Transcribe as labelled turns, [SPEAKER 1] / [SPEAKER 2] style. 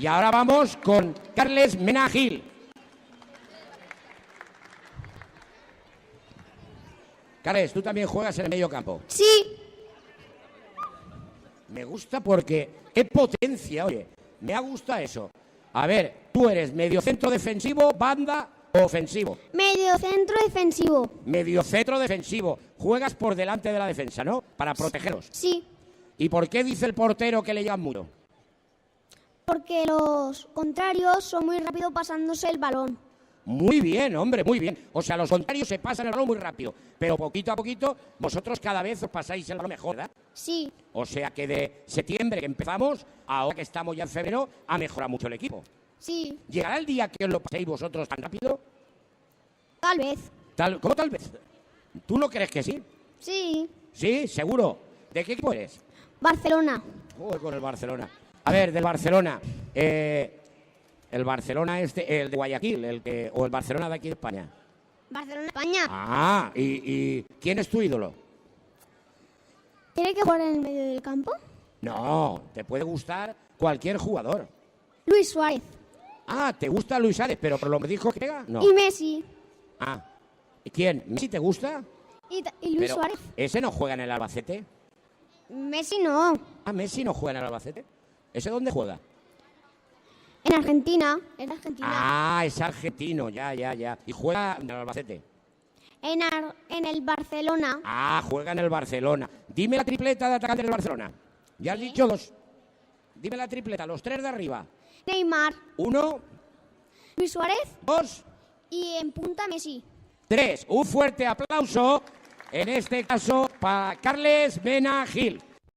[SPEAKER 1] Y ahora vamos con Carles Mena Gil. Carles, tú también juegas en el medio campo.
[SPEAKER 2] Sí.
[SPEAKER 1] Me gusta porque qué potencia, oye, me ha gustado eso. A ver, tú eres mediocentro defensivo, banda o ofensivo.
[SPEAKER 2] Mediocentro defensivo.
[SPEAKER 1] Mediocentro defensivo. Juegas por delante de la defensa, ¿no? Para protegerlos.
[SPEAKER 2] Sí.
[SPEAKER 1] ¿Y por qué dice el portero que le llegan mucho?
[SPEAKER 2] Porque los contrarios son muy rápidos pasándose el balón.
[SPEAKER 1] Muy bien, hombre, muy bien. O sea, los contrarios se pasan el balón muy rápido, pero poquito a poquito vosotros cada vez os pasáis el balón mejor, ¿verdad?
[SPEAKER 2] Sí.
[SPEAKER 1] O sea que de septiembre que empezamos, ahora que estamos ya en febrero, ha mejorado mucho el equipo.
[SPEAKER 2] Sí.
[SPEAKER 1] ¿Llegará el día que os lo paséis vosotros tan rápido?
[SPEAKER 2] Tal vez.
[SPEAKER 1] ¿Cómo tal vez? ¿Tú no crees que sí?
[SPEAKER 2] Sí.
[SPEAKER 1] ¿Sí? ¿Seguro? ¿De qué equipo eres?
[SPEAKER 2] Barcelona.
[SPEAKER 1] Joder, con el Barcelona. A ver, del Barcelona. El Barcelona el de Guayaquil, o el Barcelona de aquí de España.
[SPEAKER 2] Barcelona, España.
[SPEAKER 1] Ah, ¿y quién es tu ídolo?
[SPEAKER 2] ¿Tiene que jugar en el medio del campo?
[SPEAKER 1] No, te puede gustar cualquier jugador.
[SPEAKER 2] Luis Suárez.
[SPEAKER 1] Ah, ¿te gusta Luis Suárez? ¿Pero por lo que dijo que pega? No.
[SPEAKER 2] Y Messi.
[SPEAKER 1] Ah, ¿y quién? ¿Messi te gusta?
[SPEAKER 2] Y Luis
[SPEAKER 1] Pero
[SPEAKER 2] Suárez.
[SPEAKER 1] ¿ese no juega en el Albacete?
[SPEAKER 2] Messi no.
[SPEAKER 1] Ah, ¿Messi no juega en el Albacete? ¿Ese dónde juega?
[SPEAKER 2] En Argentina. En Argentina.
[SPEAKER 1] Ah, es argentino, ya. ¿Y juega en el Albacete?
[SPEAKER 2] En el Barcelona.
[SPEAKER 1] Ah, juega en el Barcelona. Dime la tripleta de atacante del Barcelona. Ya has dicho dos. Dime la tripleta, los tres de arriba.
[SPEAKER 2] Neymar.
[SPEAKER 1] 1,
[SPEAKER 2] Luis Suárez.
[SPEAKER 1] 2,
[SPEAKER 2] Y en punta Messi.
[SPEAKER 1] 3. Un fuerte aplauso, en este caso, para Carles Mena Gil.